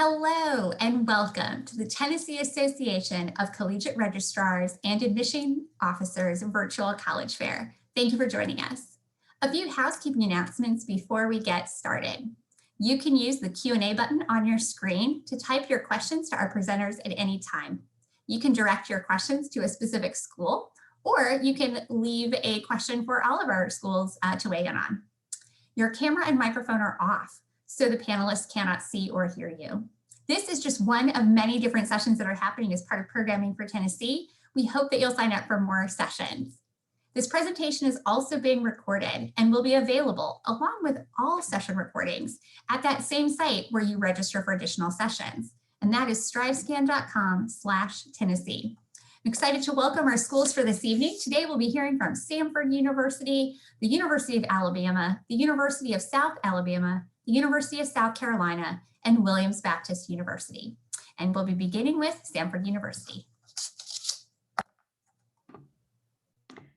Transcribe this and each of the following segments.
Hello and welcome to the Tennessee Association of Collegiate Registrars and Admission Officers Virtual College Fair. Thank you for joining us. A few housekeeping announcements before we get started. You can use the Q&A button on your screen to type your questions to our presenters at any time. You can direct your questions to a specific school, or you can leave a question for all of our schools to weigh in on. Your camera and microphone are off, so the panelists cannot see or hear you. This is just one of many different sessions that are happening as part of programming for Tennessee. We hope that you'll sign up for more sessions. This presentation is also being recorded and will be available along with all session recordings at that same site where you register for additional sessions. And that is strivescan.com/Tennessee. I'm excited to welcome our schools for this evening. Today we'll be hearing from Samford University, the University of Alabama, the University of South Alabama, the University of South Carolina, and Williams Baptist University. And we'll be beginning with Stanford University.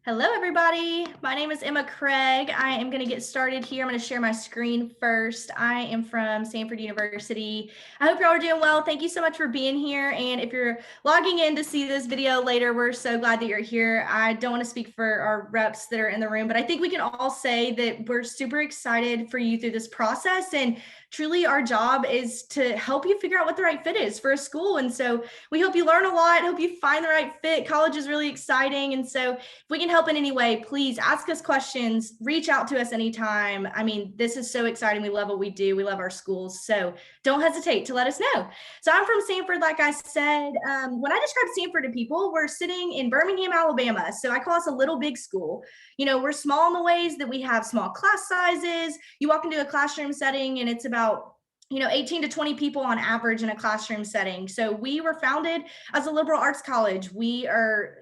Hello, everybody. My name is Emma Craig. I am going to get started here. I'm going to share my screen first. I am from Samford University. I hope y'all are doing well. Thank you so much for being here. And if you're logging in to see this video later, we're so glad that you're here. I don't want to speak for our reps that are in the room, but I think we can all say that we're super excited for you through this process. And truly our job is to help you figure out what the right fit is for a school. And so we hope you learn a lot, hope you find the right fit. College is really exciting. And so if we can help in any way, please ask us questions, reach out to us anytime. I mean, this is so exciting. We love what we do. We love our schools. So don't hesitate to let us know. So I'm from Samford, like I said. When I describe Samford to people, we're sitting in Birmingham, Alabama. So I call us a little big school. You know, we're small in the ways that we have small class sizes. You walk into a classroom setting and it's about 18 to 20 people on average in a classroom setting. So we were founded as a liberal arts college. We are,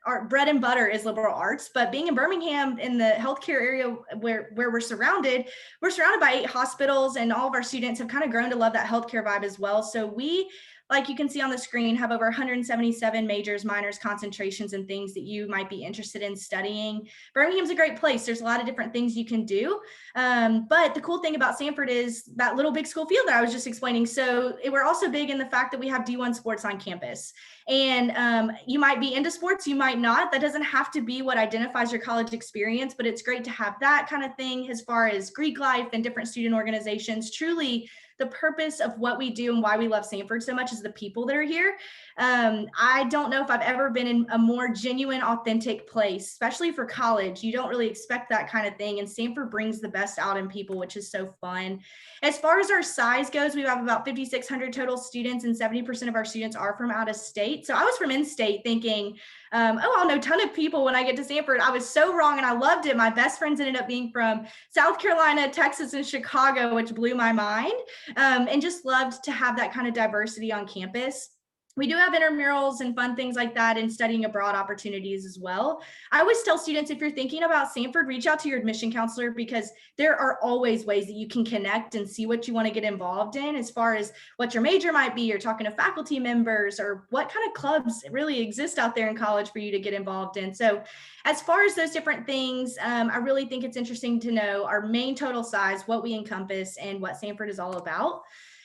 our bread and butter is liberal arts, but being in Birmingham in the healthcare area where we're surrounded by 8 hospitals, and all of our students have kind of grown to love that healthcare vibe as well. So we, like you can see on the screen, have over 177 majors, minors, concentrations, and things that you might be interested in studying. Birmingham's a great place. There's a lot of different things you can do. But the cool thing about Samford is that little big school feel that I was just explaining. So we're also big in the fact that we have D1 sports on campus. And you might be into sports, you might not. That doesn't have to be what identifies your college experience, but it's great to have that kind of thing as far as Greek life and different student organizations. Truly, the purpose of what we do and why we love Samford so much is the people that are here. I don't know if I've ever been in a more genuine, authentic place, especially for college. You don't really expect that kind of thing. And Samford brings the best out in people, which is so fun. As far as our size goes, we have about 5,600 total students, and 70% of our students are from out of state. So I was from in-state thinking, I'll know a ton of people when I get to Samford. I was so wrong and I loved it. My best friends ended up being from South Carolina, Texas, and Chicago, which blew my mind. And just loved to have that kind of diversity on campus. We do have intramurals and fun things like that, and studying abroad opportunities as well. I always tell students, if you're thinking about Samford, reach out to your admission counselor, because there are always ways that you can connect and see what you want to get involved in as far as what your major might be, or talking to faculty members, or what kind of clubs really exist out there in college for you to get involved in. So as far as those different things, I really think it's interesting to know our main total size, what we encompass, and what Samford is all about.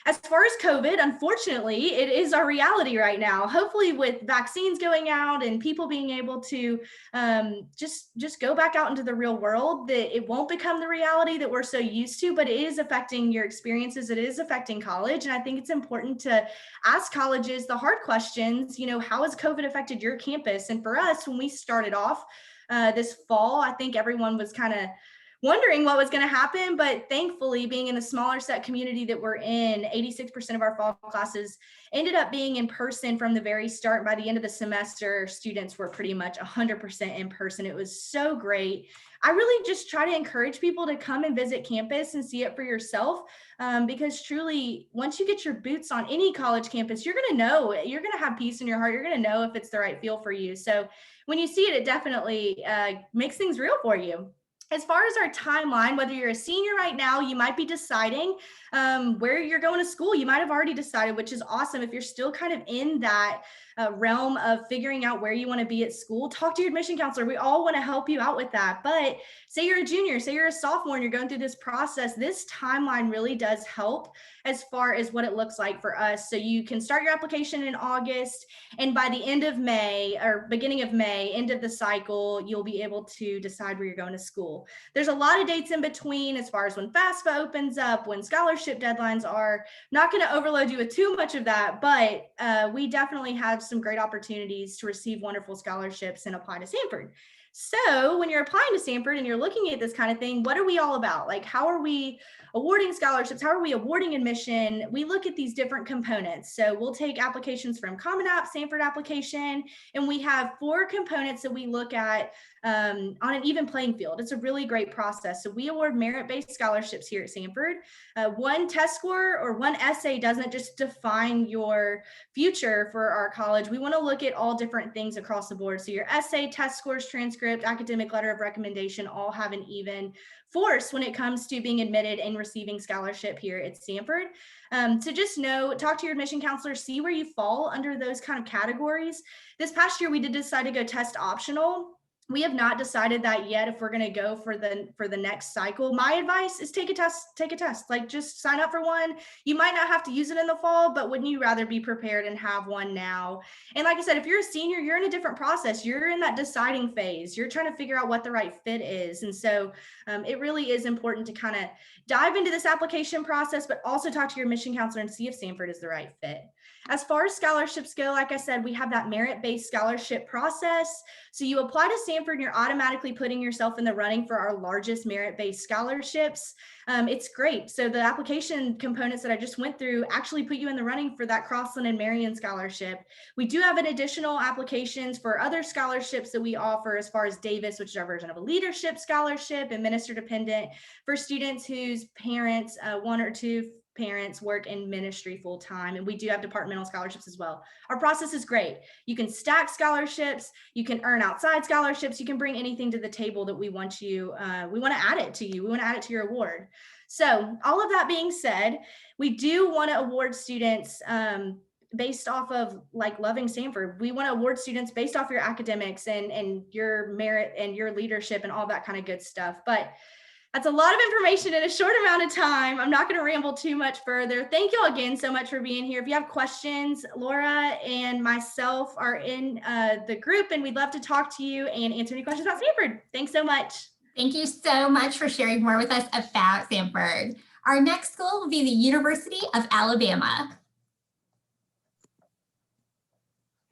As far as COVID, unfortunately, it is our reality right now. Hopefully with vaccines going out and people being able to just go back out into the real world, that it won't become the reality that we're so used to, but it is affecting your experiences. It is affecting college. And I think it's important to ask colleges the hard questions. How has COVID affected your campus? And for us, when we started off this fall, I think everyone was kind of wondering what was going to happen, but thankfully, being in the smaller set community that we're in, 86% of our fall classes ended up being in person from the very start. By the end of the semester, students were pretty much 100% in person. It was so great. I really just try to encourage people to come and visit campus and see it for yourself, because truly, once you get your boots on any college campus, you're going to know, you're going to have peace in your heart. You're going to know if it's the right feel for you. So when you see it, it definitely makes things real for you. As far as our timeline, whether you're a senior right now, you might be deciding where you're going to school. You might have already decided, which is awesome. If you're still kind of in that realm of figuring out where you want to be at school, talk to your admission counselor. We all want to help you out with that. But say you're a junior, say you're a sophomore, and you're going through this process, this timeline really does help as far as what it looks like for us. So you can start your application in August, and by the end of May or beginning of May, end of the cycle, you'll be able to decide where you're going to school. There's a lot of dates in between as far as when FAFSA opens up, when scholarship deadlines are. Not going to overload you with too much of that, but we definitely have some great opportunities to receive wonderful scholarships and apply to Stanford. So when you're applying to Stanford and you're looking at this kind of thing, what are we all about? Like, how are we awarding scholarships? How are we awarding admission? We look at these different components. So we'll take applications from Common App, Stanford application, and we have 4 components that we look at on an even playing field. It's a really great process. So we award merit-based scholarships here at Stanford. One test score or one essay doesn't just define your future for our college. We want to look at all different things across the board. So your essay, test scores, transcript, academic letter of recommendation all have an even force when it comes to being admitted and receiving scholarship here at Stanford. So just know, talk to your admission counselor, see where you fall under those kind of categories. This past year, we did decide to go test optional. We have not decided that yet if we're going to go for the next cycle. My advice is take a test, like just sign up for one. You might not have to use it in the fall, but wouldn't you rather be prepared and have one now? And like I said, if you're a senior, you're in a different process. You're in that deciding phase. You're trying to figure out what the right fit is. And so it really is important to kind of dive into this application process, but also talk to your admission counselor and see if Stanford is the right fit. As far as scholarships go, like I said, we have that merit-based scholarship process. So you apply to Stanford and you're automatically putting yourself in the running for our largest merit-based scholarships. It's great. So the application components that I just went through actually put you in the running for that Crossland and Marion scholarship. We do have an additional applications for other scholarships that we offer as far as Davis, which is our version of a leadership scholarship, and minister dependent for students whose parents, 1 or 2 parents work in ministry full time. And we do have departmental scholarships as well. Our process is great. You can stack scholarships, you can earn outside scholarships, you can bring anything to the table that we want to add it to you. We want to add it to your award. So all of that being said, we do want to award students based off of like loving Stanford. We want to award students based off your academics and your merit and your leadership and all that kind of good stuff. But that's a lot of information in a short amount of time. I'm not going to ramble too much further. Thank you all again so much for being here. If you have questions, Laura and myself are in the group, and we'd love to talk to you and answer any questions about Stanford. Thanks so much. Thank you so much for sharing more with us about Stanford. Our next school will be the University of Alabama.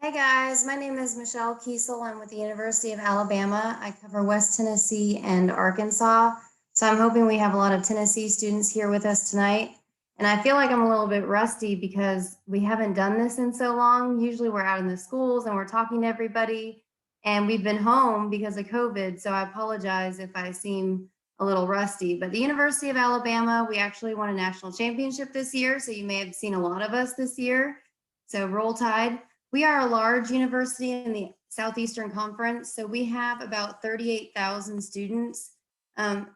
Hey guys, my name is Michelle Kiesel. I'm with the University of Alabama. I cover West Tennessee and Arkansas. So I'm hoping we have a lot of Tennessee students here with us tonight. And I feel like I'm a little bit rusty because we haven't done this in so long. Usually we're out in the schools and we're talking to everybody, and we've been home because of COVID. So I apologize if I seem a little rusty, but the University of Alabama, we actually won a national championship this year. So you may have seen a lot of us this year. So roll tide. We are a large university in the Southeastern Conference. So we have about 38,000 students.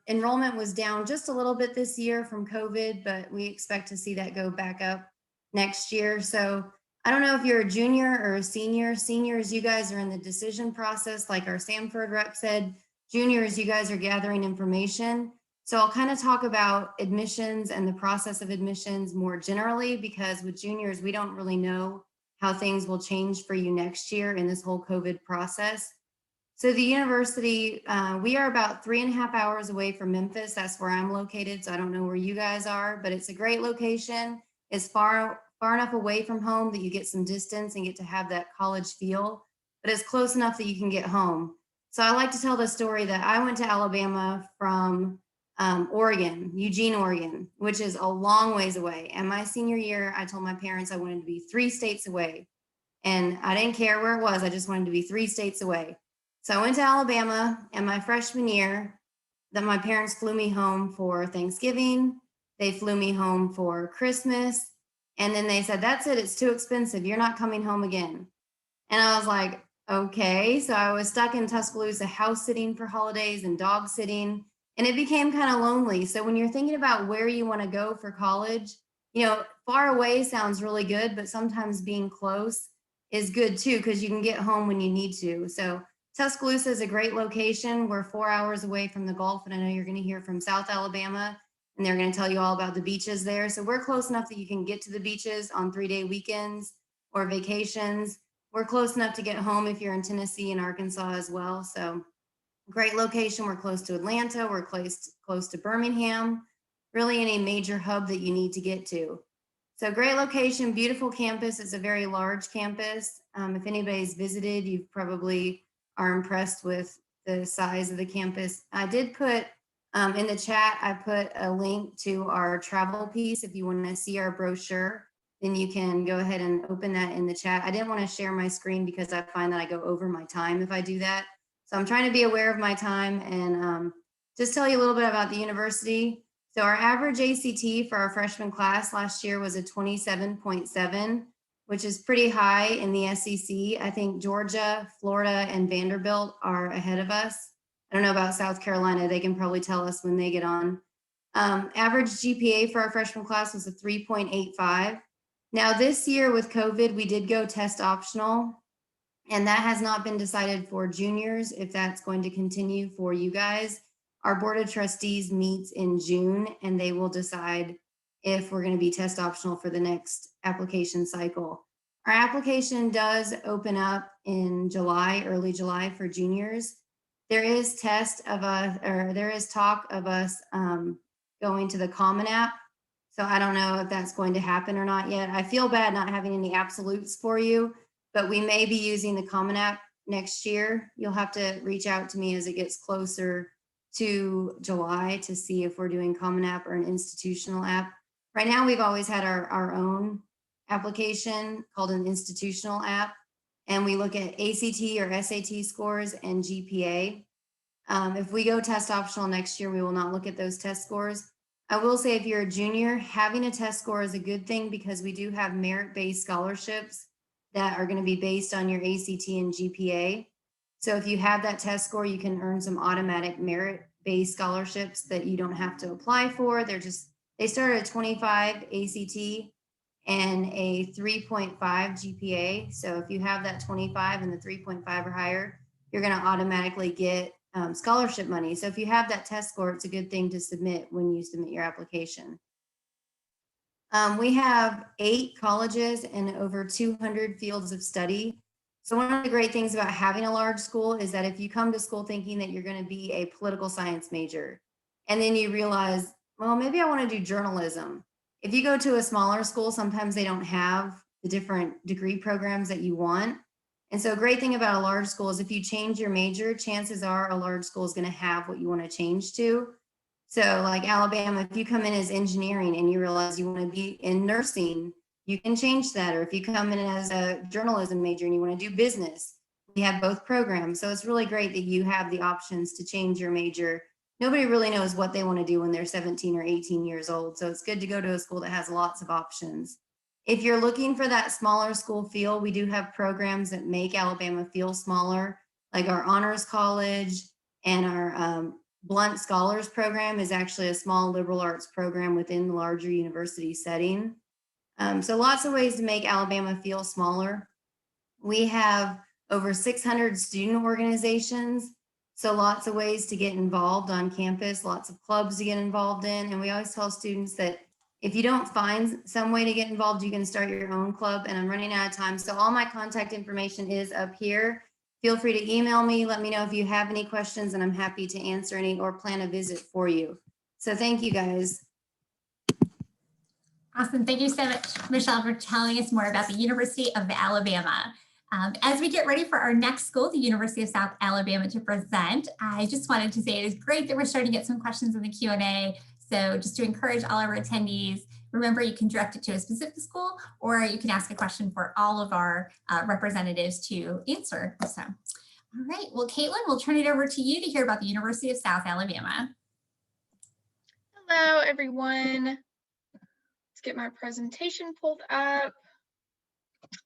Enrollment was down just a little bit this year from COVID, but we expect to see that go back up next year. So I don't know if you're a junior or a senior. Seniors, you guys are in the decision process, like our Samford rep said. Juniors, you guys are gathering information. So I'll kind of talk about admissions and the process of admissions more generally, because with juniors, we don't really know how things will change for you next year in this whole COVID process. So the university, we are about 3.5 hours away from Memphis. That's where I'm located. So I don't know where you guys are, but it's a great location. It's far enough away from home that you get some distance and get to have that college feel, but it's close enough that you can get home. So I like to tell the story that I went to Alabama from Oregon, Eugene, Oregon, which is a long ways away. And my senior year, I told my parents I wanted to be 3 states away. And I didn't care where it was. I just wanted to be 3 states away. So I went to Alabama, and my freshman year, that my parents flew me home for Thanksgiving. They flew me home for Christmas. And then they said, that's it. It's too expensive. You're not coming home again. And I was like, okay. So I was stuck in Tuscaloosa house sitting for holidays and dog sitting. And it became kind of lonely. So when you're thinking about where you want to go for college, you know, far away sounds really good, but sometimes being close is good too, because you can get home when you need to. So Tuscaloosa is a great location. We're 4 hours away from the Gulf, and I know you're going to hear from South Alabama, and they're going to tell you all about the beaches there. So we're close enough that you can get to the beaches on 3-day weekends or vacations. We're close enough to get home if you're in Tennessee and Arkansas as well. So great location. We're close to Atlanta. We're close to Birmingham, really any major hub that you need to get to. So great location, beautiful campus. It's a very large campus. If anybody's visited, you probably are impressed with the size of the campus. I did put in the chat, I put a link to our travel piece. If you want to see our brochure, then you can go ahead and open that in the chat. I didn't want to share my screen because I find that I go over my time if I do that. So I'm trying to be aware of my time and just tell you a little bit about the university. So our average ACT for our freshman class last year was a 27.7, which is pretty high in the SEC. I think Georgia, Florida, and Vanderbilt are ahead of us. I don't know about South Carolina. They can probably tell us when they get on. Average GPA for our freshman class was a 3.85. Now this year with COVID, we did go test optional, and that has not been decided for juniors if that's going to continue for you guys. Our board of trustees meets in June, and they will decide if we're going to be test optional for the next application cycle. Our application does open up in July, early July for juniors. There is talk of us going to the Common App. So I don't know if that's going to happen or not yet. I feel bad not having any absolutes for you, but we may be using the Common App next year. You'll have to reach out to me as it gets closer to July to see if we're doing Common App or an institutional app. Right now, we've always had our own application called an institutional app, and we look at ACT or SAT scores and GPA. If we go test optional next year, we will not look at those test scores. I will say if you're a junior, having a test score is a good thing because we do have merit-based scholarships that are going to be based on your ACT and GPA. So if you have that test score, you can earn some automatic merit-based scholarships that you don't have to apply for. They start at 25 ACT and a 3.5 GPA. So if you have that 25 and the 3.5 or higher, you're going to automatically get scholarship money. So if you have that test score, it's a good thing to submit when you submit your application. We have 8 colleges and over 200 fields of study. So one of the great things about having a large school is that if you come to school thinking that you're going to be a political science major, and then you realize, well, maybe I want to do journalism. If you go to a smaller school, sometimes they don't have the different degree programs that you want. And so a great thing about a large school is if you change your major, chances are a large school is going to have what you want to change to. So like Alabama, if you come in as engineering and you realize you want to be in nursing, you can change that. Or if you come in as a journalism major and you want to do business, we have both programs. So it's really great that you have the options to change your major. Nobody really knows what they want to do when they're 17 or 18 years old. So it's good to go to a school that has lots of options. If you're looking for that smaller school feel, we do have programs that make Alabama feel smaller, like our honors college and our Blunt Scholars program is actually a small liberal arts program within the larger university setting. So lots of ways to make Alabama feel smaller. We have over 600 student organizations. So lots of ways to get involved on campus, lots of clubs to get involved in. And we always tell students that if you don't find some way to get involved, you can start your own club. And I'm running out of time. So all my contact information is up here. Feel free to email me. Let me know if you have any questions, and I'm happy to answer any or plan a visit for you. So thank you guys. Awesome. Thank you so much, Michelle, for telling us more about the University of Alabama. As we get ready for our next school, the University of South Alabama, to present, I just wanted to say it is great that we're starting to get some questions in the Q&A. So just to encourage all our attendees, remember you can direct it to a specific school, or you can ask a question for all of our representatives to answer. So, all right. Well, Caitlin, we'll turn it over to you to hear about the University of South Alabama. Hello, everyone. Let's get my presentation pulled up.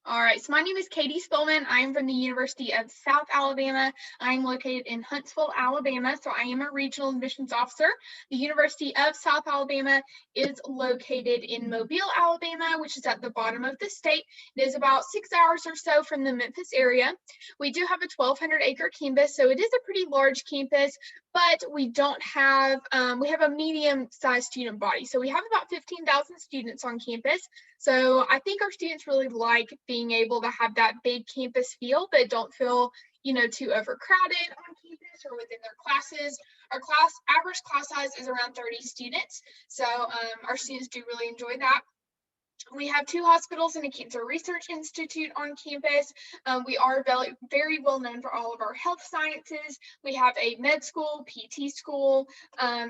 All right, so my name is Katie Spillman. I am from the University of South Alabama. I'm located in Huntsville, Alabama, so I am a regional admissions officer. The University of South Alabama is located in Mobile, Alabama, which is at the bottom of the state. It is about 6 hours or so from the Memphis area. We do have a 1,200-acre campus, so it is a pretty large campus, but we don't have, we have a medium-sized student body. So we have about 15,000 students on campus. So I think our students really like being able to have that big campus feel, but don't feel, too overcrowded on campus or within their classes. Our average class size is around 30 students. So our students do really enjoy that. We have 2 hospitals and a cancer research institute on campus. We are very well known for all of our health sciences. We have a med school, PT school,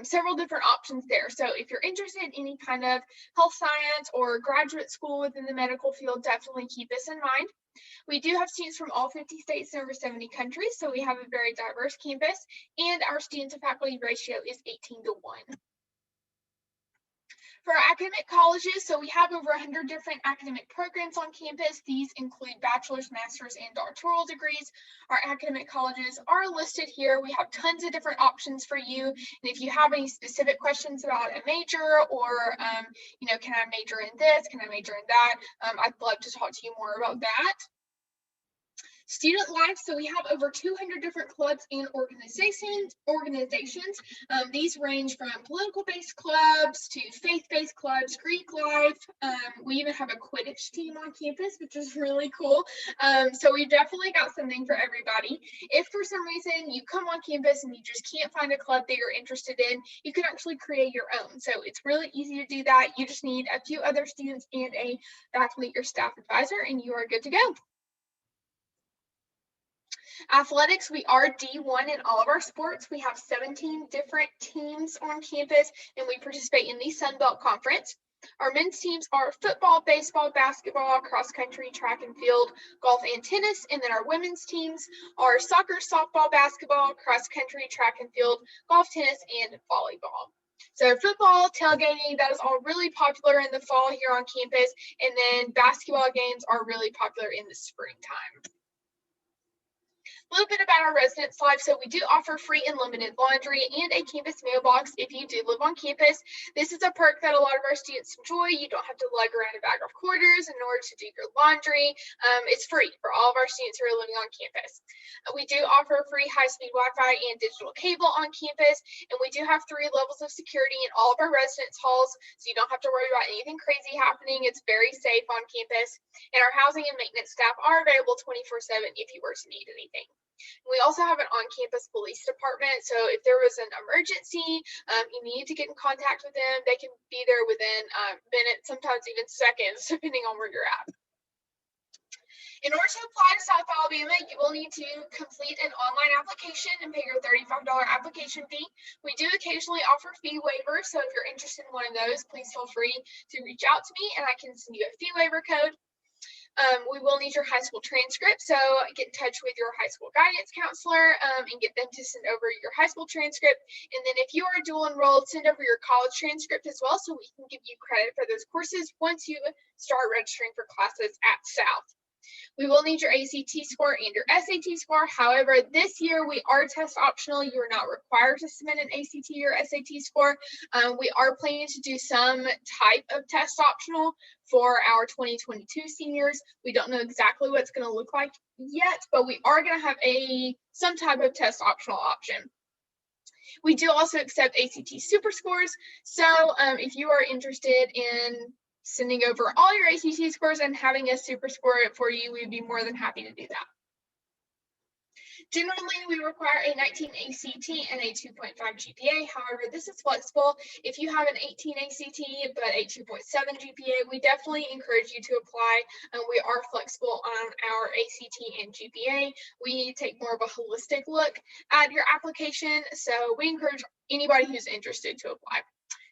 several different options there. So if you're interested in any kind of health science or graduate school within the medical field, definitely keep this in mind. We do have students from all 50 states and over 70 countries, so we have a very diverse campus, and our student to faculty ratio is 18:1. For our academic colleges, so we have over 100 different academic programs on campus. These include bachelor's, master's, and doctoral degrees. Our academic colleges are listed here. We have tons of different options for you. And if you have any specific questions about a major or, can I major in this? Can I major in that? I'd love to talk to you more about that. Student life, so we have over 200 different clubs and organizations. These range from political-based clubs to faith-based clubs, Greek life. We even have a Quidditch team on campus, which is really cool. So we've definitely got something for everybody. If for some reason you come on campus and you just can't find a club that you're interested in, you can actually create your own. So it's really easy to do that. You just need a few other students and a faculty or staff advisor, and you are good to go. Athletics, we are D1 in all of our sports. We have 17 different teams on campus, and we participate in the Sun Belt Conference. Our men's teams are football, baseball, basketball, cross country, track and field, golf, and tennis. And then our women's teams are soccer, softball, basketball, cross country, track and field, golf, tennis, and volleyball. So football, tailgating, that is all really popular in the fall here on campus. And then basketball games are really popular in the springtime. A little bit about our residence life. So we do offer free and limited laundry and a campus mailbox if you do live on campus. This is a perk that a lot of our students enjoy. You don't have to lug around a bag of quarters in order to do your laundry. It's free for all of our students who are living on campus. We do offer free high-speed Wi-Fi and digital cable on campus, and we do have 3 levels of security in all of our residence halls, so you don't have to worry about anything crazy happening. It's very safe on campus, and our housing and maintenance staff are available 24/7 if you were to need anything. We also have an on-campus police department, so if there was an emergency, you need to get in contact with them, they can be there within minutes, sometimes even seconds, depending on where you're at. In order to apply to South Alabama, you will need to complete an online application and pay your $35 application fee. We do occasionally offer fee waivers, so if you're interested in one of those, please feel free to reach out to me and I can send you a fee waiver code. We will need your high school transcript, so get in touch with your high school guidance counselor and get them to send over your high school transcript. And then if you are dual enrolled, send over your college transcript as well, so we can give you credit for those courses once you start registering for classes at South. We will need your ACT score and your SAT score. However, this year we are test optional. You are not required to submit an ACT or SAT score. We are planning to do some type of test optional for our 2022 seniors. We don't know exactly what it's going to look like yet, but we are going to have some type of test optional option. We do also accept ACT super scores. So if you are interested in sending over all your ACT scores and having us super score it for you, we'd be more than happy to do that. Generally, we require a 19 ACT and a 2.5 GPA. However, this is flexible. If you have an 18 ACT but a 2.7 GPA, we definitely encourage you to apply. We are flexible on our ACT and GPA. We take more of a holistic look at your application, so we encourage anybody who's interested to apply.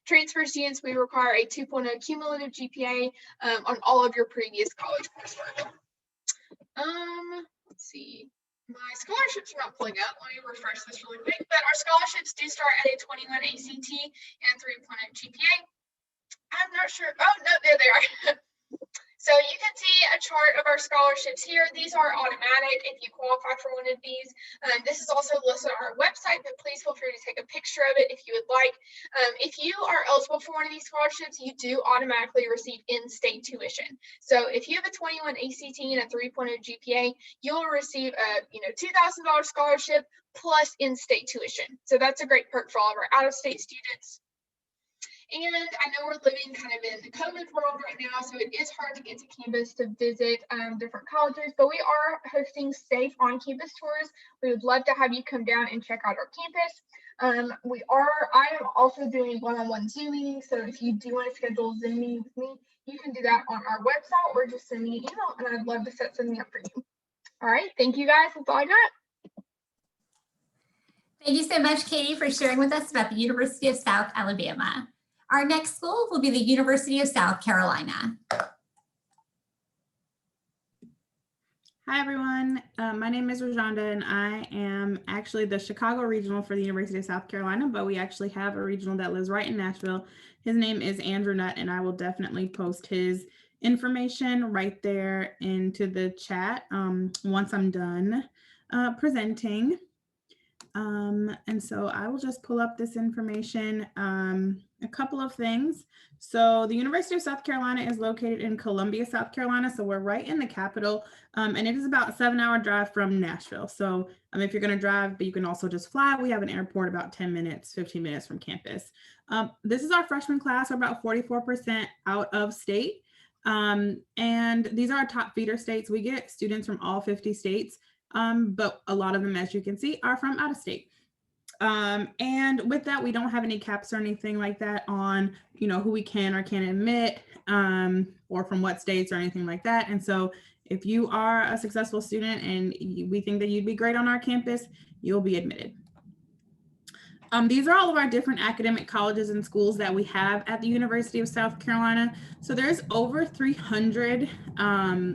Transfer students, we require a 2.0 cumulative GPA on all of your previous college coursework. Let's see. My scholarships are not pulling up. Let me refresh this really quick. But our scholarships do start at a 21 ACT and 3.0 GPA. I'm not sure. Oh, no, there they are. So you can see a chart of our scholarships here. These are automatic if you qualify for one of these. This is also listed on our website, but please feel free to take a picture of it if you would like. If you are eligible for one of these scholarships, you do automatically receive in-state tuition. So if you have a 21 ACT and a 3.0 GPA, you'll receive a $2,000 scholarship plus in-state tuition. So that's a great perk for all of our out-of-state students. And I know we're living kind of in the COVID world right now, so it is hard to get to campus to visit different colleges, but we are hosting safe on-campus tours. We would love to have you come down and check out our campus. I am also doing one-on-one Zoom meetings, so if you do want to schedule a Zoom meeting with me, you can do that on our website or just send me an email, and I'd love to set something up for you. All right, thank you guys. That's all I got. Thank you so much, Katie, for sharing with us about the University of South Alabama. Our next school will be the University of South Carolina. Hi, everyone. My name is Rajonda, and I am actually the Chicago regional for the University of South Carolina, but we actually have a regional that lives right in Nashville. His name is Andrew Nutt, and I will definitely post his information right there into the chat once I'm done presenting. And so I will just pull up this information. A couple of things. So the University of South Carolina is located in Columbia, South Carolina. So we're right in the capital, and it is about a 7-hour drive from Nashville. So if you're going to drive, but you can also just fly, we have an airport about 10 minutes, 15 minutes from campus. This is our freshman class. We're about 44% out of state. And these are our top feeder states. We get students from all 50 states. But a lot of them, as you can see, are from out of state. And with that, we don't have any caps or anything like that on, who we can or can't admit, or from what states or anything like that. And so if you are a successful student and we think that you'd be great on our campus, you'll be admitted. These are all of our different academic colleges and schools that we have at the University of South Carolina. So there's over 300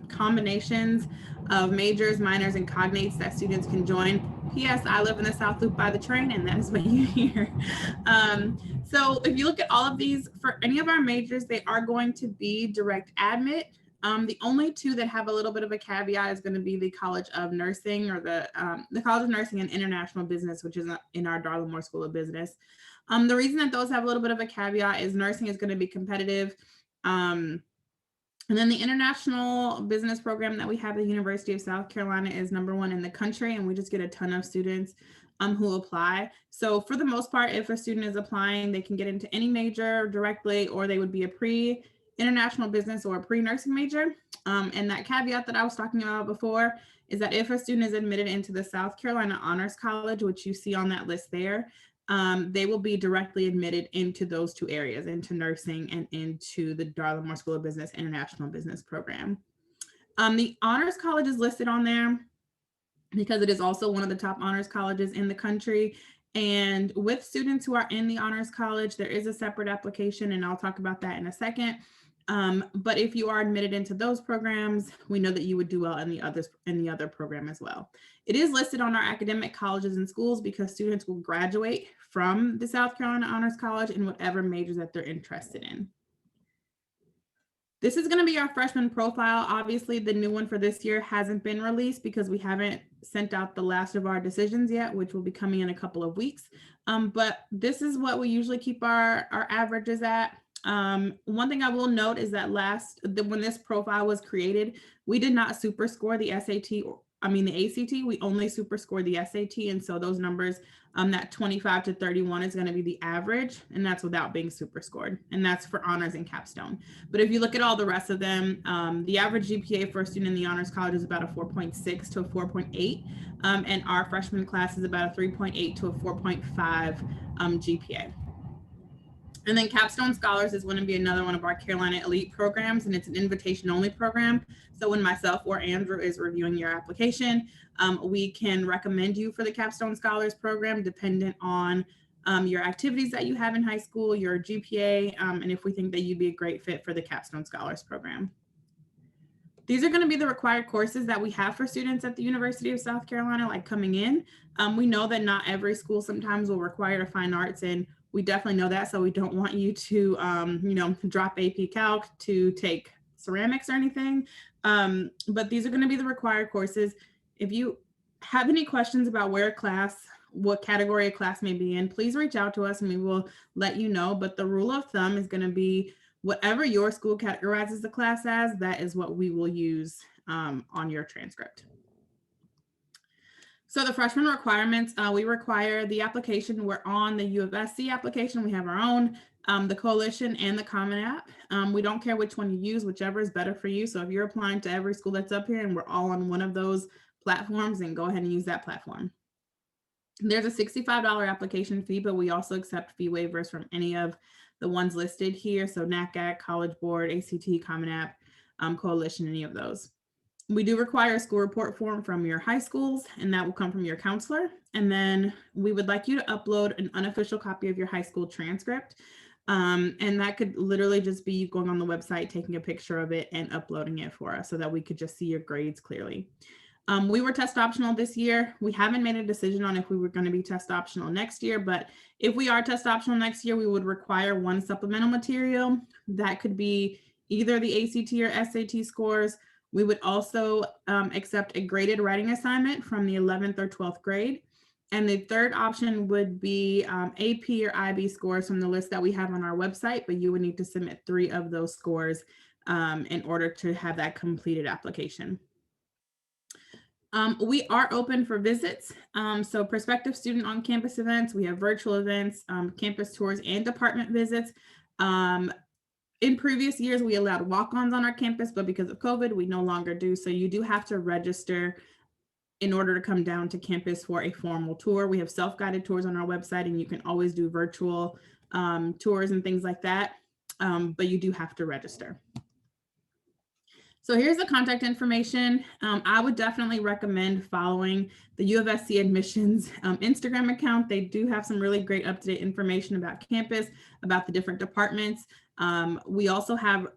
combinations of majors, minors, and cognates that students can join. P.S. I live in the South Loop by the train, and that is what you hear. So if you look at all of these, for any of our majors, they are going to be direct admit. The only two that have a little bit of a caveat is going to be the College of Nursing or the College of Nursing and International Business, which is in our Darla-Moore School of Business. The reason that those have a little bit of a caveat is nursing is going to be competitive. And then the International Business program that we have at the University of South Carolina is #1 in the country, and we just get a ton of students who apply. So for the most part, if a student is applying, they can get into any major directly, or they would be a pre-international business or a pre-nursing major. And that caveat that I was talking about before is that if a student is admitted into the South Carolina Honors College, which you see on that list there, they will be directly admitted into those two areas, into nursing and into the Darla-Moore School of Business International Business program. The Honors College is listed on there because it is also one of the top honors colleges in the country. And with students who are in the Honors College, there is a separate application, and I'll talk about that in a second. But if you are admitted into those programs, we know that you would do well in the other program as well. It is listed on our academic colleges and schools because students will graduate from the South Carolina Honors College in whatever majors that they're interested in. This is going to be our freshman profile. Obviously, the new one for this year hasn't been released because we haven't sent out the last of our decisions yet, which will be coming in a couple of weeks. But this is what we usually keep our averages at. One thing I will note is that when this profile was created, we did not super score the the ACT, we only super scored the SAT. And so those numbers, that 25 to 31 is going to be the average, and that's without being super scored. And that's for honors and capstone. But if you look at all the rest of them, the average GPA for a student in the honors college is about a 4.6 to a 4.8. And our freshman class is about a 3.8 to a 4.5 GPA. And then Capstone Scholars is going to be another one of our Carolina Elite programs, and it's an invitation-only program. So when myself or Andrew is reviewing your application, we can recommend you for the Capstone Scholars program dependent on your activities that you have in high school, your GPA, and if we think that you'd be a great fit for the Capstone Scholars program. These are going to be the required courses that we have for students at the University of South Carolina, like coming in. We know that not every school sometimes will require a fine arts, and we definitely know that. So we don't want you to, drop AP Calc to take ceramics or anything, but these are going to be the required courses. If you have any questions about what category a class may be in, please reach out to us and we will let you know. But the rule of thumb is going to be whatever your school categorizes the class as, that is what we will use on your transcript. So the freshman requirements, we require the application. We're on the U of SC application. We have our own, the Coalition and the Common App. We don't care which one you use, whichever is better for you. So if you're applying to every school that's up here and we're all on one of those platforms, then go ahead and use that platform. There's a $65 application fee, but we also accept fee waivers from any of the ones listed here. So NACAC, College Board, ACT, Common App, Coalition, any of those. We do require a school report form from your high schools, and that will come from your counselor. And then we would like you to upload an unofficial copy of your high school transcript. And that could literally just be you going on the website, taking a picture of it and uploading it for us so that we could just see your grades clearly. We were test optional this year. We haven't made a decision on if we were going to be test optional next year, but if we are test optional next year, we would require one supplemental material. That could be either the ACT or SAT scores. We would also accept a graded writing assignment from the 11th or 12th grade. And the third option would be AP or IB scores from the list that we have on our website, but you would need to submit 3 of those scores in order to have that completed application. We are open for visits. So prospective student on campus events, we have virtual events, campus tours, and department visits. In previous years, we allowed walk-ons on our campus, but because of COVID, we no longer do. So you do have to register in order to come down to campus for a formal tour. We have self-guided tours on our website, and you can always do virtual tours and things like that, but you do have to register. So here's the contact information. I would definitely recommend following the U of SC admissions Instagram account. They do have some really great up-to-date information about campus, about the different departments. We also have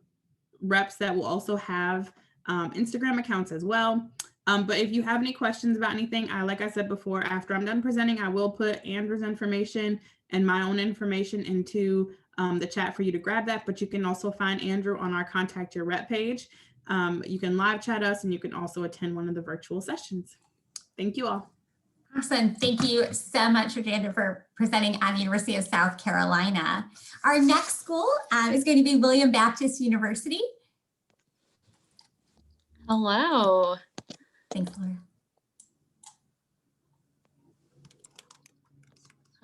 reps that will also have Instagram accounts as well. But if you have any questions about anything, like I said before, after I'm done presenting, I will put Andrew's information and my own information into the chat for you to grab that. But you can also find Andrew on our Contact Your Rep page. You can live chat us, and you can also attend one of the virtual sessions. Thank you all. Awesome. Thank you so much, Rajanda, for presenting at the University of South Carolina. Our next school is going to be William Baptist University. Hello. Thanks, Laura.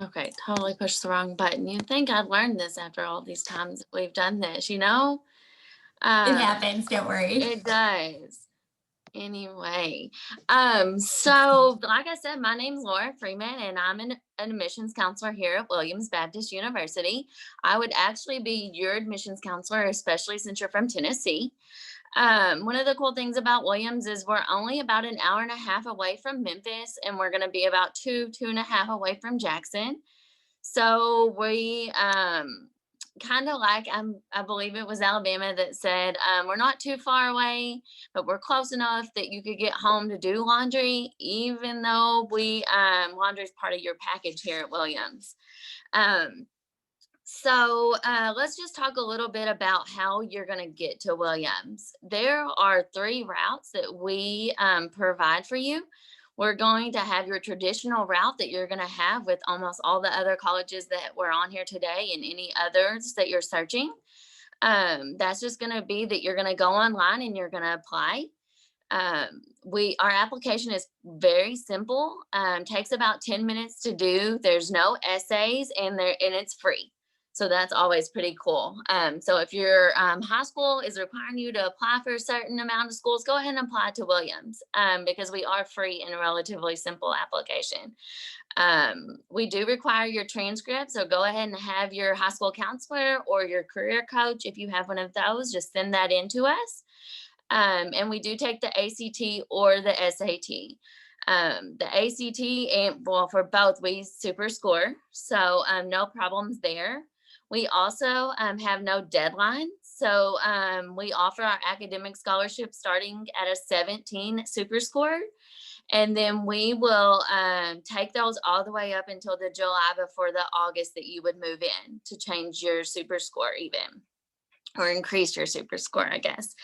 Okay, totally pushed the wrong button. You'd think I'd learned this after all these times that we've done this, you know? It happens, don't worry. It does. Anyway, so like I said, my name's Laura Freeman, and I'm an admissions counselor here at Williams Baptist University. I would actually be your admissions counselor, especially since you're from Tennessee. One of the cool things about Williams is we're only about an hour and a half away from Memphis, and we're going to be about 2.5 away from Jackson. So we kind of like, I believe it was Alabama that said, we're not too far away, but we're close enough that you could get home to do laundry, even though laundry is part of your package here at Williams. So let's just talk a little bit about how you're going to get to Williams. There are 3 routes that we provide for you. We're going to have your traditional route that you're going to have with almost all the other colleges that were on here today and any others that you're searching. That's just going to be that you're going to go online and you're going to apply. Our application is very simple, takes about 10 minutes to do. There's no essays and it's free. So that's always pretty cool. So if your high school is requiring you to apply for a certain amount of schools, go ahead and apply to Williams because we are free and a relatively simple application. We do require your transcript. So go ahead and have your high school counselor or your career coach, if you have one of those, just send that in to us. And we do take the ACT or the SAT. The ACT, and well, for both, we super score. So no problems there. We also have no deadline. So we offer our academic scholarship starting at a 17 super score. And then we will take those all the way up until the July before the August that you would move in to change your super score even. or increase your super score, I guess.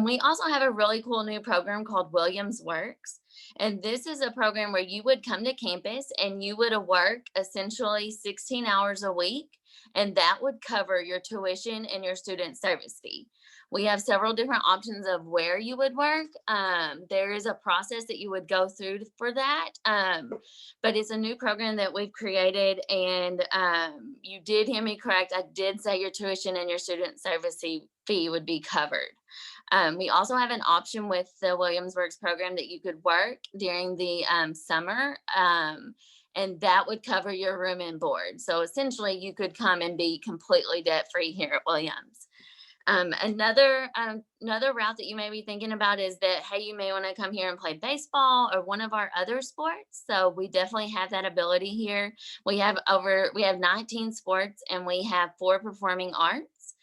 We also have a really cool new program called Williams Works. And this is a program where you would come to campus and you would work essentially 16 hours a week, and that would cover your tuition and your student service fee. We have several different options of where you would work. There is a process that you would go through for that, but it's a new program that we've created, and you did hear me correct. I did say your tuition and your student service fee would be covered. We also have an option with the Williams Works program that you could work during the summer, and that would cover your room and board. So essentially you could come and be completely debt-free here at Williams. Another route that you may be thinking about is that, hey, you may want to come here and play baseball or one of our other sports. So we definitely have that ability here. We have 19 sports and we have 4 performing arts.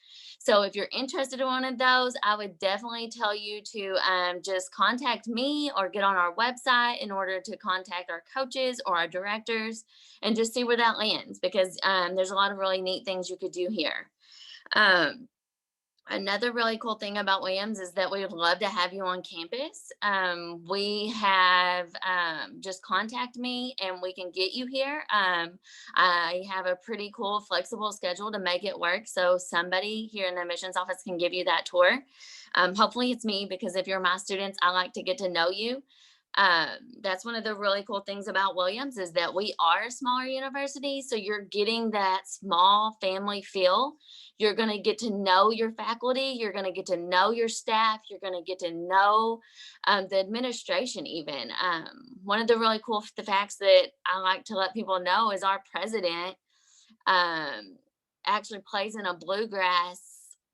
So if you're interested in one of those, I would definitely tell you to just contact me or get on our website in order to contact our coaches or our directors and just see where that lands, because there's a lot of really neat things you could do here. Another really cool thing about Williams is that we would love to have you on campus. We have just contact me and we can get you here. I have a pretty cool flexible schedule to make it work. So somebody here in the admissions office can give you that tour. Hopefully it's me, because if you're my students, I like to get to know you. That's one of the really cool things about Williams is that we are a smaller university. So you're getting that small family feel. You're going to get to know your faculty. You're going to get to know your staff. You're going to get to know the administration even. One of the really cool facts that I like to let people know is our president actually plays in a bluegrass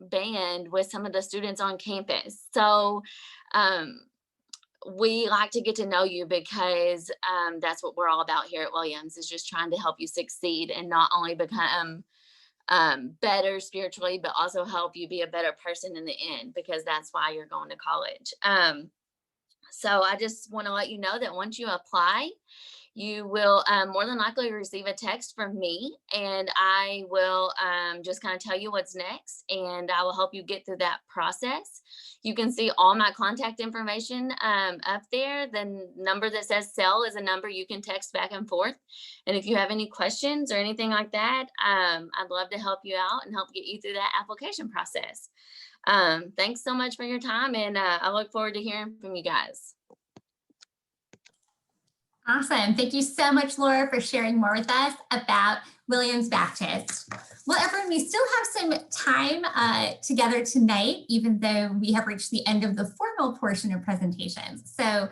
band with some of the students on campus. So we like to get to know you, because that's what we're all about here at Williams, is just trying to help you succeed and not only become better spiritually, but also help you be a better person in the end, because that's why you're going to college. So I just want to let you know that once you apply, you will more than likely receive a text from me, and I will just kind of tell you what's next, and I will help you get through that process. You can see all my contact information up there. The number that says cell is a number you can text back and forth. And if you have any questions or anything like that, I'd love to help you out and help get you through that application process. Thanks so much for your time, and I look forward to hearing from you guys. Awesome. Thank you so much, Laura, for sharing more with us about Williams Baptist. Well, everyone, we still have some time together tonight, even though we have reached the end of the formal portion of presentations. So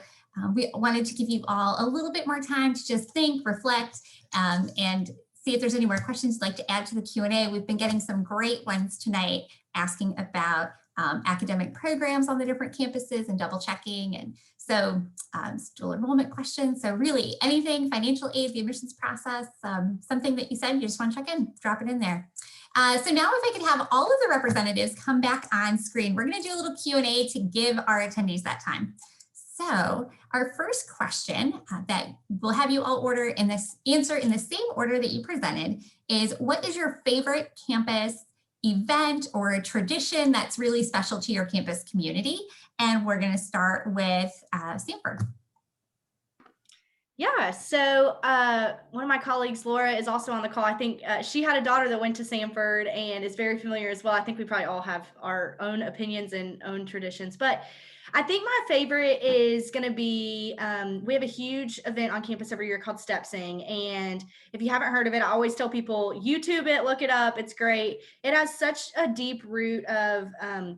we wanted to give you all a little bit more time to just think, reflect, and see if there's any more questions you'd like to add to the Q&A. We've been getting some great ones tonight asking about academic programs on the different campuses and double checking. And so dual enrollment questions. So really anything, financial aid, the admissions process, something that you said, you just want to check in, drop it in there. So now if I could have all of the representatives come back on screen, we're going to do a little Q&A to give our attendees that time. So our first question that we'll have you all answer in the same order that you presented is, what is your favorite campus event or a tradition that's really special to your campus community? And we're going to start with Samford. Yeah, so one of my colleagues, Laura, is also on the call. I think she had a daughter that went to Samford and is very familiar as well. I think we probably all have our own opinions and own traditions, but I think my favorite is going to be, we have a huge event on campus every year called Step Sing. And if you haven't heard of it, I always tell people, YouTube it, look it up. It's great. It has such a deep root of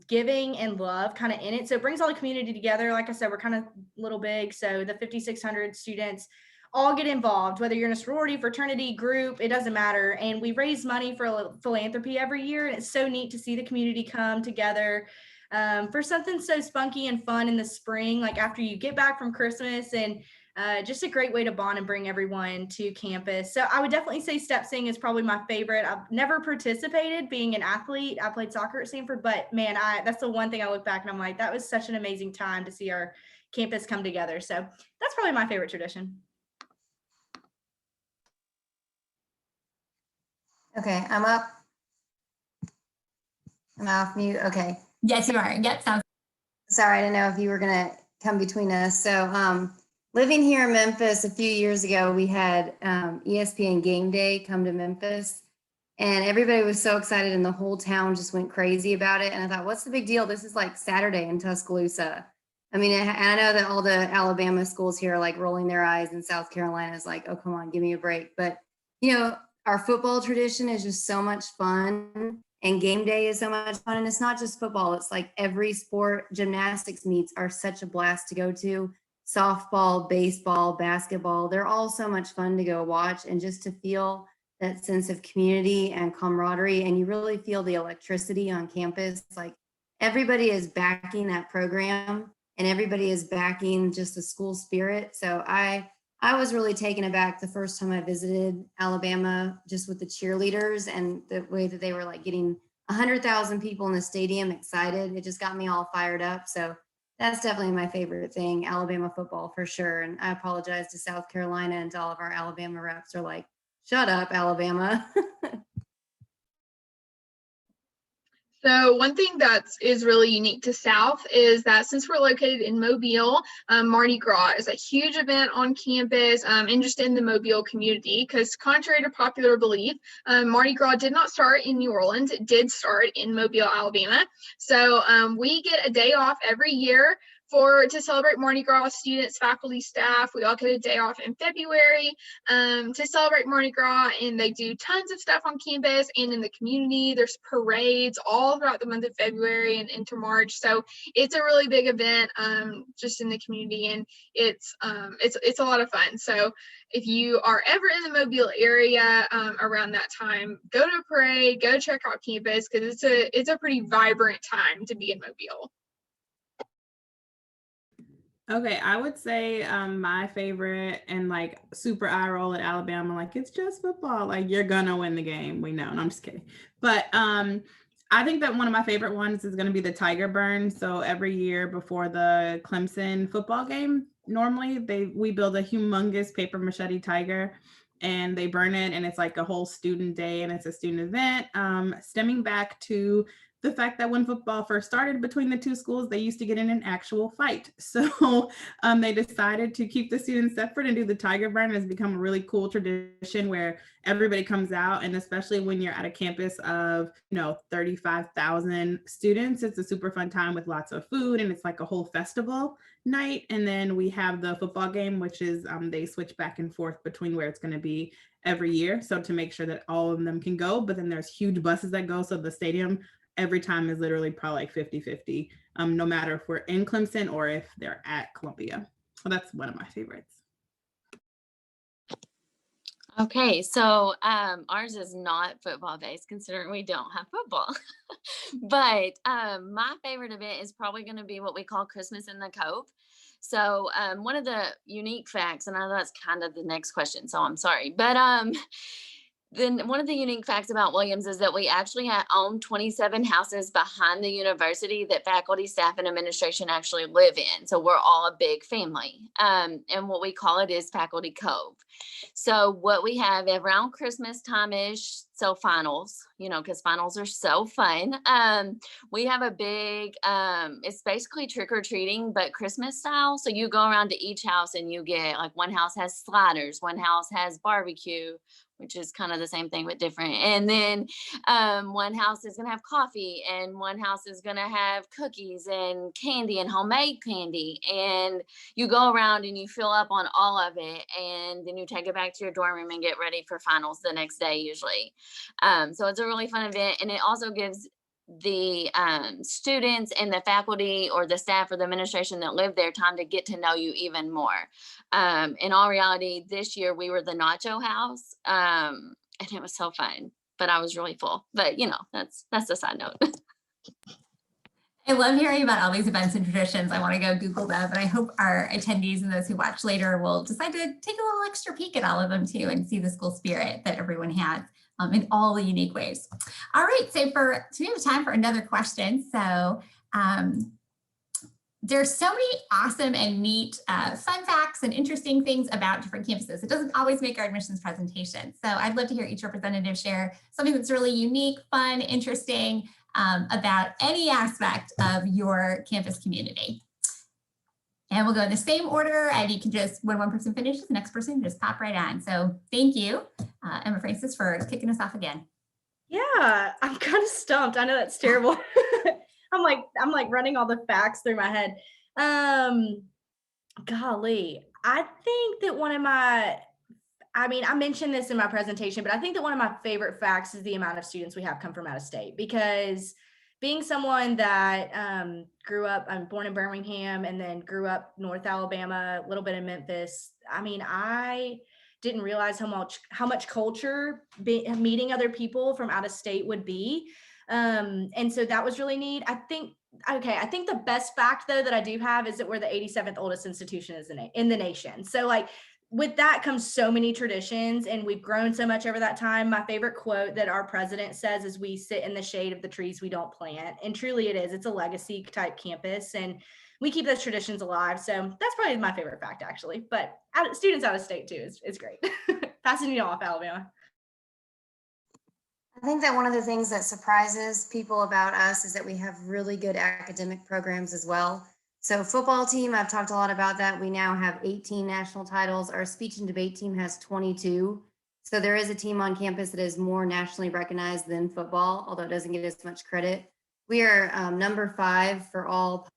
giving and love kind of in it. So it brings all the community together. Like I said, we're kind of little big. So the 5,600 students all get involved, whether you're in a sorority, fraternity, group, it doesn't matter. And we raise money for philanthropy every year. And it's so neat to see the community come together for something so spunky and fun in the spring, like after you get back from Christmas, and just a great way to bond and bring everyone to campus. So I would definitely say Step Sing is probably my favorite. I've never participated being an athlete. I played soccer at Stanford, but man, that's the one thing I look back and I'm like, that was such an amazing time to see our campus come together. So that's probably my favorite tradition. Okay, I'm up. Am I off mute? Okay. Yes, you are. Yep, sounds. Sorry, I didn't know if you were going to come between us. So living here in Memphis a few years ago, we had ESPN Game Day come to Memphis. And everybody was so excited and the whole town just went crazy about it. And I thought, what's the big deal? This is like Saturday in Tuscaloosa. I mean, and I know that all the Alabama schools here are like rolling their eyes, and South Carolina is like, oh, come on, give me a break. But, you know, our football tradition is just so much fun, and game day is so much fun. And it's not just football. It's like every sport. Gymnastics meets are such a blast to go to. Softball, baseball, basketball, they're all so much fun to go watch, and just to feel that sense of community and camaraderie. And you really feel the electricity on campus. Like everybody is backing that program, and everybody is backing just the school spirit. So I was really taken aback the first time I visited Alabama, just with the cheerleaders and the way that they were like getting 100,000 people in the stadium excited. It just got me all fired up. So that's definitely my favorite thing, Alabama football for sure. And I apologize to South Carolina and to all of our Alabama reps are like, shut up, Alabama. So one thing that is really unique to South is that since we're located in Mobile, Mardi Gras is a huge event on campus and just in the Mobile community, because contrary to popular belief, Mardi Gras did not start in New Orleans. It did start in Mobile, Alabama. So we get a day off every year to celebrate Mardi Gras. Students, faculty, staff, we all get a day off in February to celebrate Mardi Gras, and they do tons of stuff on campus and in the community. There's parades all throughout the month of February and into March. So it's a really big event just in the community, and it's a lot of fun. So if you are ever in the Mobile area around that time, go to a parade, go check out campus, because it's a pretty vibrant time to be in Mobile. Okay, I would say my favorite and like super eye roll at Alabama, like it's just football, like you're gonna win the game. We know, and I'm just kidding. But I think that one of my favorite ones is gonna be the Tiger Burn. So every year before the Clemson football game, normally we build a humongous paper machete tiger and they burn it, and it's like a whole student day, and it's a student event stemming back to the fact that when football first started between the two schools, they used to get in an actual fight. So they decided to keep the students separate and do the Tiger Burn. It has become a really cool tradition where everybody comes out, and especially when you're at a campus of 35,000 students, it's a super fun time with lots of food, and it's like a whole festival night. And then we have the football game, which is they switch back and forth between where it's going to be every year, so to make sure that all of them can go. But then there's huge buses that go, so the stadium every time is literally probably like 50-50, no matter if we're in Clemson or if they're at Columbia. So that's one of my favorites. Okay, so ours is not football based, considering we don't have football. But my favorite event is probably going to be what we call Christmas in the Cove. So one of the unique facts, and I know that's kind of the next question, so I'm sorry, but then one of the unique facts about Williams is that we actually own 27 houses behind the university that faculty, staff, and administration actually live in. So we're all a big family. And what we call it is Faculty Cove. So what we have around Christmas time-ish, so finals, because finals are so fun. We have a big, it's basically trick-or-treating, but Christmas style. So you go around to each house and you get, like, one house has sliders, one house has barbecue, which is kind of the same thing but different. And then one house is going to have coffee, and one house is going to have cookies and candy and homemade candy. And you go around and you fill up on all of it, and then you take it back to your dorm room and get ready for finals the next day usually. So it's a really fun event, and it also gives the students and the faculty or the staff or the administration that live there time to get to know you even more. In all reality, this year we were the nacho house, and it was so fun, but I was really full. But that's a side note. I love hearing about all these events and traditions. I want to go Google them, and I hope our attendees and those who watch later will decide to take a little extra peek at all of them too, and see the school spirit that everyone has in all the unique ways. All right, so we have time for another question. So there's so many awesome and neat fun facts and interesting things about different campuses. It doesn't always make our admissions presentation. So I'd love to hear each representative share something that's really unique, fun, interesting, about any aspect of your campus community. And we'll go in the same order, and you can just, when one person finishes, the next person just pop right on. So thank you, Emma Francis, for kicking us off again. Yeah, I'm kind of stumped. I know that's terrible. I'm like running all the facts through my head. Golly, I think that I mentioned this in my presentation, but I think that one of my favorite facts is the amount of students we have come from out of state, because being someone that grew up, I'm born in Birmingham and then grew up North Alabama, a little bit in Memphis. I mean, I didn't realize how much culture meeting other people from out of state would be. And so that was really neat. I think the best fact though that I do have is that we're the 87th oldest institution in the nation. So like, with that comes so many traditions, and we've grown so much over that time. My favorite quote that our president says is, "We sit in the shade of the trees we don't plant." And truly it is. It's a legacy type campus, and we keep those traditions alive. So that's probably my favorite fact, actually. But students out of state too is great. Passing you off, Alabama. I think that one of the things that surprises people about us is that we have really good academic programs as well. So football team, I've talked a lot about that. We now have 18 national titles. Our speech and debate team has 22. So there is a team on campus that is more nationally recognized than football, although it doesn't get as much credit. We are number 5 for all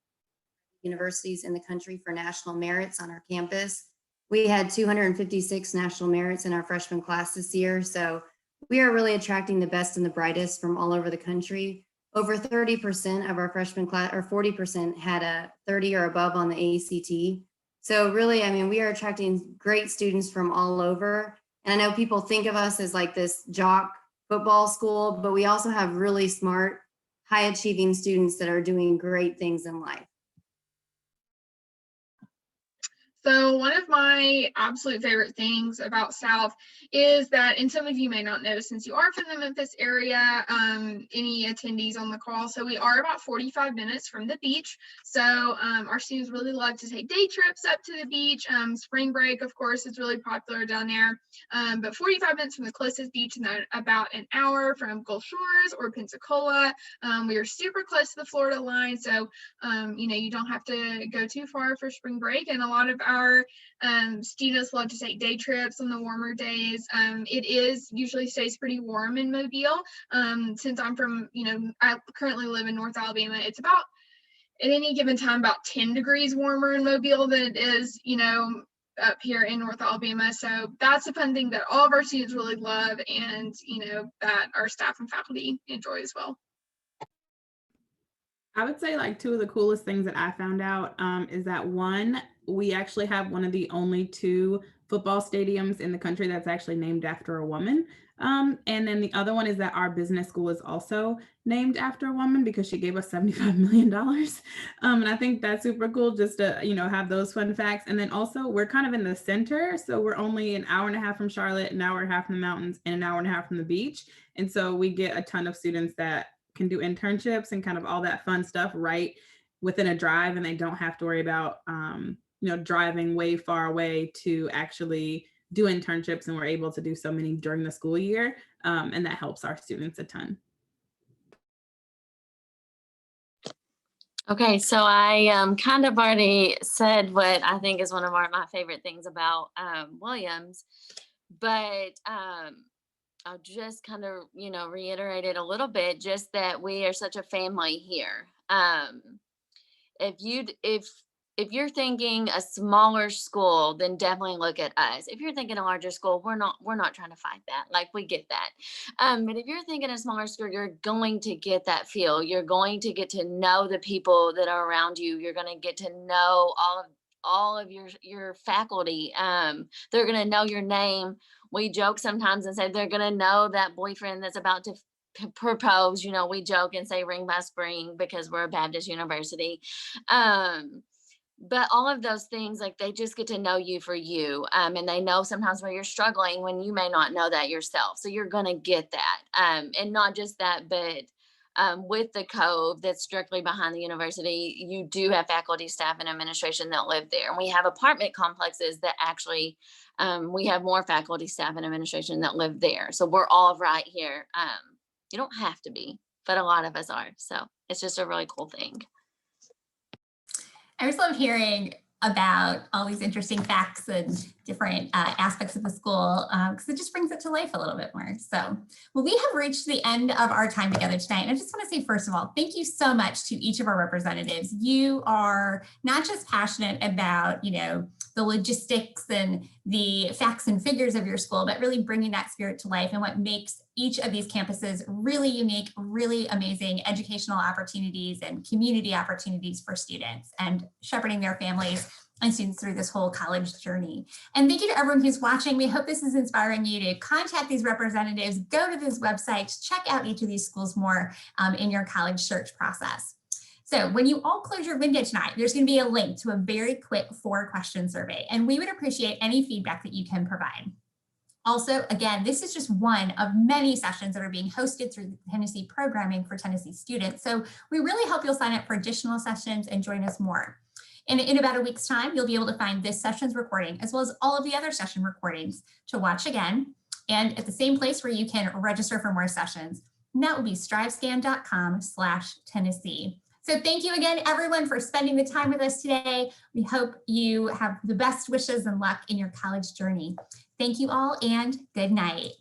universities in the country for national merits on our campus. We had 256 national merits in our freshman class this year. So we are really attracting the best and the brightest from all over the country. Over 30% of our freshman class, or 40%, had a 30 or above on the ACT. So really, I mean, we are attracting great students from all over. And I know people think of us as like this jock football school, but we also have really smart, high achieving students that are doing great things in life. So one of my absolute favorite things about South is that, and some of you may not know since you are from the Memphis area, any attendees on the call, so we are about 45 minutes from the beach. So our students really love to take day trips up to the beach. Spring break, of course, is really popular down there, but 45 minutes from the closest beach and then about an hour from Gulf Shores or Pensacola. We are super close to the Florida line, so you don't have to go too far for spring break, and a lot of our students love to take day trips on the warmer days. It usually stays pretty warm in Mobile. Since I'm from, I currently live in North Alabama, it's about, at any given time, about 10 degrees warmer in Mobile than it is, up here in North Alabama. So that's a fun thing that all of our students really love, and, that our staff and faculty enjoy as well. I would say like 2 of the coolest things that I found out is that, one, we actually have one of the only 2 football stadiums in the country that's actually named after a woman. And then the other one is that our business school is also named after a woman because she gave us $75 million. And I think that's super cool just to, have those fun facts. And then also we're kind of in the center. So we're only an hour and a half from Charlotte, an hour and a half from the mountains, and an hour and a half from the beach. And so we get a ton of students that can do internships and kind of all that fun stuff right within a drive, and they don't have to worry about driving way far away to actually do internships, and we're able to do so many during the school year, and that helps our students a ton. Okay, so I kind of already said what I think is one of my favorite things about Williams, but I'll just kind of, reiterate it a little bit, just that we are such a family here. If you're thinking a smaller school, then definitely look at us. If you're thinking a larger school, we're not trying to fight that. Like, we get that. But if you're thinking a smaller school, you're going to get that feel. You're going to get to know the people that are around you. You're going to get to know all of your faculty. They're going to know your name. We joke sometimes and say they're going to know that boyfriend that's about to propose. We joke and say ring by spring because we're a Baptist university. But all of those things, like, they just get to know you for you. And they know sometimes where you're struggling when you may not know that yourself. So you're going to get that. And not just that, but with the Cove that's strictly behind the university, you do have faculty, staff, and administration that live there. And we have apartment complexes that actually, we have more faculty, staff, and administration that live there. So we're all right here. You don't have to be but a lot of us are. So it's just a really cool thing. I just love hearing about all these interesting facts and different aspects of the school because it just brings it to life a little bit more. So, well, we have reached the end of our time together tonight. And I just want to say, first of all, thank you so much to each of our representatives. You are not just passionate about, the logistics and the facts and figures of your school, but really bringing that spirit to life and what makes each of these campuses really unique, really amazing educational opportunities and community opportunities for students and shepherding their families and students through this whole college journey. And thank you to everyone who's watching. We hope this is inspiring you to contact these representatives, go to these websites, check out each of these schools more in your college search process. So when you all close your window tonight, there's going to be a link to a very quick 4-question survey, and we would appreciate any feedback that you can provide. Also, again, this is just one of many sessions that are being hosted through Tennessee Programming for Tennessee students. So we really hope you'll sign up for additional sessions and join us more. And in about a week's time, you'll be able to find this session's recording as well as all of the other session recordings to watch again and at the same place where you can register for more sessions. And that will be strivescan.com/Tennessee. So thank you again, everyone, for spending the time with us today. We hope you have the best wishes and luck in your college journey. Thank you all and good night.